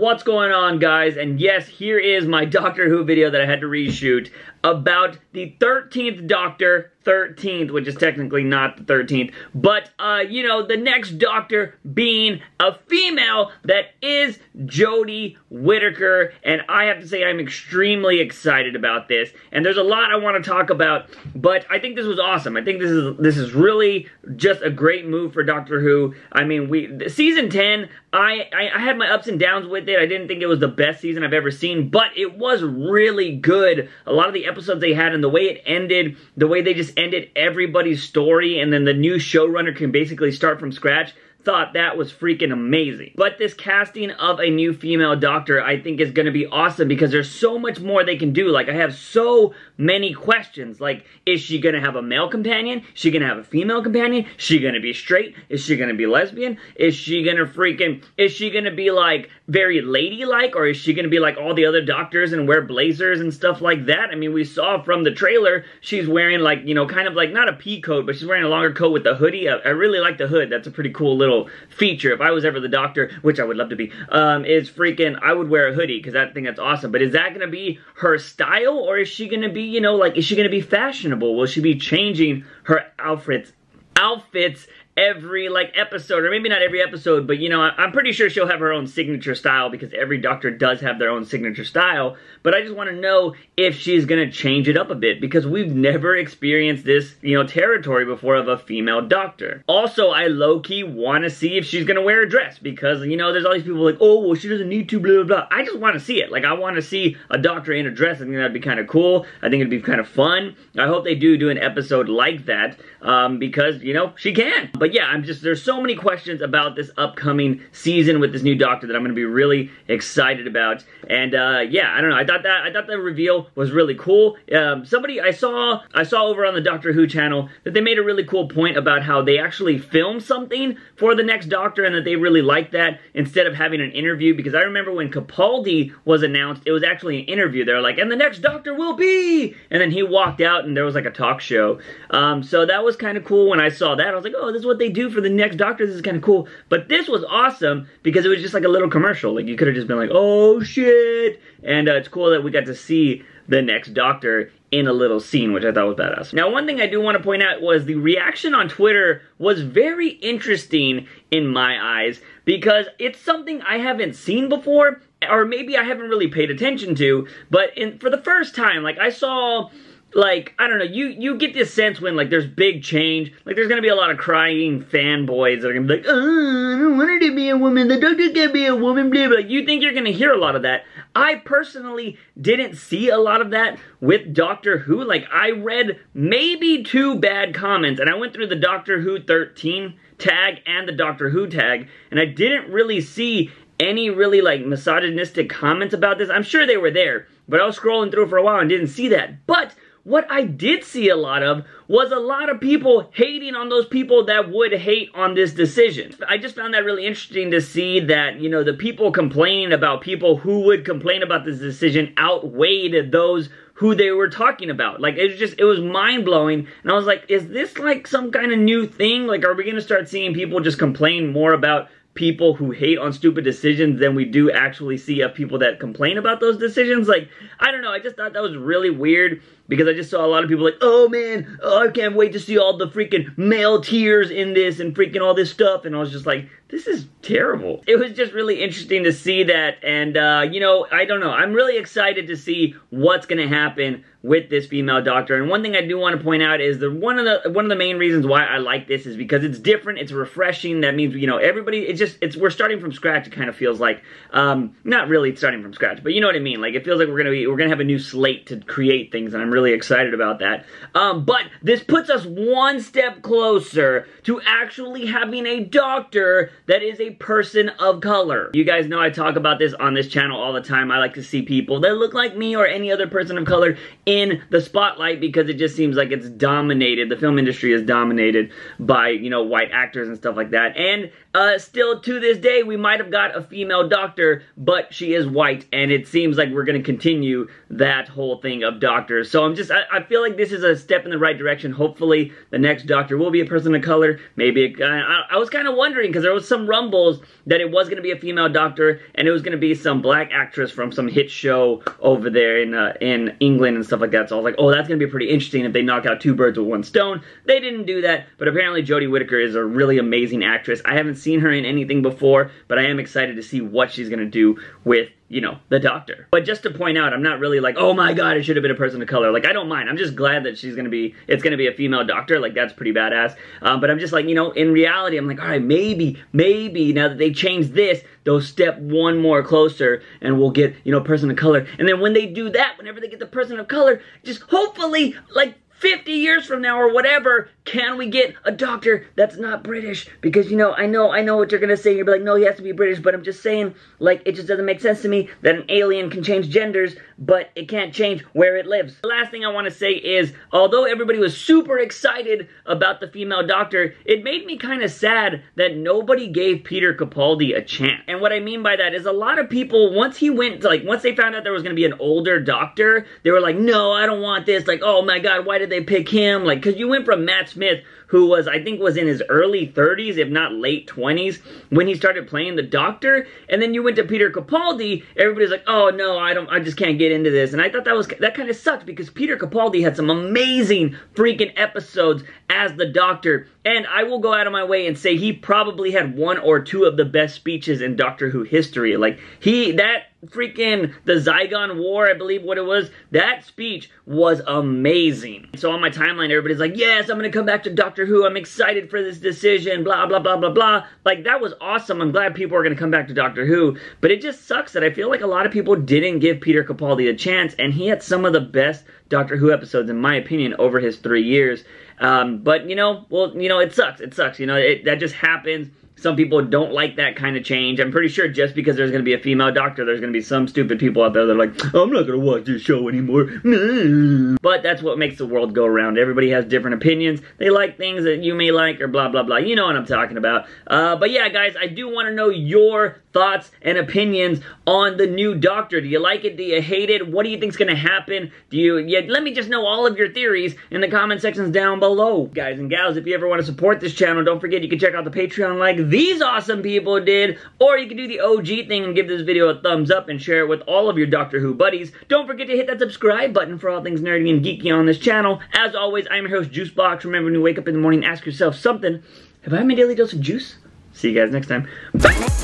What's going on, guys? And yes, here is my Doctor Who video that I had to reshoot about the 13th Doctor, 13th, which is technically not the 13th, but, you know, the next Doctor being a female that is Jodie Whittaker, and I have to say I'm extremely excited about this, and there's a lot I want to talk about, but I think this was awesome. I think this is really just a great move for Doctor Who. I mean, season 10, I had my ups and downs with it. I didn't think it was the best season I've ever seen, but it was really good. A lot of the episodes they had and the way it ended, the way they just ended everybody's story, and then the new showrunner can basically start from scratch, thought that was freaking amazing. But this casting of a new female Doctor I think is going to be awesome because there's so much more they can do. Like, I have so many questions. Like, is she going to have a male companion? Is she going to have a female companion? Is she going to be straight? Is she going to be lesbian? Is she going to be like very ladylike, or is she going to be like all the other Doctors and wear blazers and stuff like that? I mean, we saw from the trailer she's wearing, like, you know, kind of like not a pea coat, but she's wearing a longer coat with the hoodie. I really like the hood. That's a pretty cool little feature. If I was ever the Doctor, which I would love to be, I would wear a hoodie because I think that's awesome. But is that going to be her style, or is she going to be, you know, like, is she going to be fashionable? Will she be changing her outfits every, like, episode, or maybe not every episode, but, you know, I'm pretty sure she'll have her own signature style because every Doctor does have their own signature style, but I just want to know if she's going to change it up a bit because we've never experienced this, you know, territory before of a female Doctor. Also, I low-key want to see if she's going to wear a dress because, you know, there's all these people like, oh, well, she doesn't need to, blah, blah, blah. I just want to see it. Like, I want to see a Doctor in a dress. I think that'd be kind of cool. I think it'd be kind of fun. I hope they do an episode like that because, you know, she can. But yeah, there's so many questions about this upcoming season with this new Doctor that I'm going to be really excited about. And yeah, I don't know. I thought the reveal was really cool. I saw over on the Doctor Who channel that they made a really cool point about how they actually filmed something for the next Doctor and that they really liked that instead of having an interview, because I remember when Capaldi was announced, it was actually an interview. They were like, and the next Doctor will be, and then he walked out and there was like a talk show. So that was kind of cool. When I saw that, I was like, oh, this is what they do for the next Doctor. This is kind of cool. But this was awesome because it was just like a little commercial. Like, you could have just been like, oh shit. And it's cool that we got to see the next Doctor in a little scene, which I thought was badass. Now, one thing I do want to point out was the reaction on Twitter was very interesting in my eyes because it's something I haven't seen before, or maybe I haven't really paid attention to, but for the first time, like, I saw, like, I don't know, you get this sense when, like, there's big change, like, there's gonna be a lot of crying fanboys that are gonna be like, oh, I don't want her to be a woman, the Doctor can't be a woman, blah, blah. You think you're gonna hear a lot of that. I personally didn't see a lot of that with Doctor Who. Like, I read maybe 2 bad comments, and I went through the Doctor Who 13 tag and the Doctor Who tag, and I didn't really see any really, like, misogynistic comments about this. I'm sure they were there, but I was scrolling through for a while and didn't see that. But what I did see a lot of was a lot of people hating on those people that would hate on this decision. I just found that really interesting to see that, you know, the people complaining about people who would complain about this decision outweighed those who they were talking about. Like, it was mind-blowing, and I was like, is this like some kind of new thing? Like, are we gonna start seeing people just complain more about people who hate on stupid decisions than we do actually see of people that complain about those decisions? Like, I don't know, I just thought that was really weird because I just saw a lot of people like, oh man, I can't wait to see all the freaking male tears in this and freaking all this stuff, and I was just like, this is terrible. It was just really interesting to see that, and you know, I don't know, I'm really excited to see what's gonna happen with this female Doctor. And one thing I do want to point out is that one of the main reasons why I like this is because it's different, it's refreshing. That means, you know, everybody, we're starting from scratch. It kind of feels like, not really starting from scratch, but you know what I mean. Like, it feels like we're gonna have a new slate to create things, and I'm really excited about that. But this puts us one step closer to actually having a Doctor that is a person of color. You guys know I talk about this on this channel all the time. I like to see people that look like me or any other person of color in the spotlight because it just seems like it's dominated. The film industry is dominated by, you know, white actors and stuff like that. And still to this day, we might have got a female doctor, but she is white, and it seems like we're going to continue that whole thing of doctors. So I feel like this is a step in the right direction. Hopefully, the next doctor will be a person of color. Maybe, I was kind of wondering, because there was some rumbles that it was going to be a female doctor, and it was going to be some black actress from some hit show over there in England and stuff like that. So I was like, oh, that's going to be pretty interesting if they knock out two birds with one stone. They didn't do that, but apparently Jodie Whittaker is a really amazing actress. I haven't seen her in anything before, but I am excited to see what she's going to do with, you know, the doctor. But just to point out, I'm not really like, oh my god, it should have been a person of color. Like, I don't mind. I'm just glad that it's gonna be a female doctor. Like, that's pretty badass. But I'm just like, you know, in reality, I'm like, all right, maybe, now that they changed this, they'll step one more closer and we'll get, you know, person of color. And then when they do that, whenever they get the person of color, just hopefully, like, 50 years from now or whatever, can we get a doctor that's not British? Because, you know, I know what you're gonna say. You're like, no, he has to be British, but I'm just saying, like, it just doesn't make sense to me that an alien can change genders, but it can't change where it lives. The last thing I want to say is, although everybody was super excited about the female doctor, it made me kind of sad that nobody gave Peter Capaldi a chance. And what I mean by that is a lot of people, once they found out there was gonna be an older doctor, they were like, no, I don't want this. Like, oh my god, why did they pick him? Like, because you went from Matt Smith, who I think was in his early 30s, if not late 20s, when he started playing the Doctor, and then you went to Peter Capaldi. Everybody's like, oh no, I just can't get into this. And I thought that kind of sucked, because Peter Capaldi had some amazing freaking episodes as the Doctor, and I will go out of my way and say he probably had one or two of the best speeches in Doctor Who history. Like, the Zygon War, I believe what it was, that speech was amazing. So on my timeline, everybody's like, yes, I'm gonna come back to Doctor Who, I'm excited for this decision, blah, blah, blah, blah, blah. Like, that was awesome. I'm glad people are gonna come back to Doctor Who, but it just sucks that I feel like a lot of people didn't give Peter Capaldi a chance, and he had some of the best Doctor Who episodes, in my opinion, over his 3 years. But, you know, well, you know, it sucks. It sucks, you know, that just happens. Some people don't like that kind of change. I'm pretty sure just because there's going to be a female doctor, there's going to be some stupid people out there that are like, I'm not going to watch this show anymore. But that's what makes the world go around. Everybody has different opinions. They like things that you may like, or blah, blah, blah. You know what I'm talking about. But yeah, guys, I do want to know your thoughts and opinions on the new Doctor. Do you like it? Do you hate it? What do you think's going to happen? Let me just know all of your theories in the comment sections down below. Guys and gals, if you ever want to support this channel, don't forget you can check out the Patreon like these awesome people did, or you can do the OG thing and give this video a thumbs up and share it with all of your Doctor Who buddies. Don't forget to hit that subscribe button for all things nerdy and geeky on this channel. As always, I'm your host, JUICEbox. Remember, when you wake up in the morning, ask yourself something. Have I had my daily dose of juice? See you guys next time. Bye.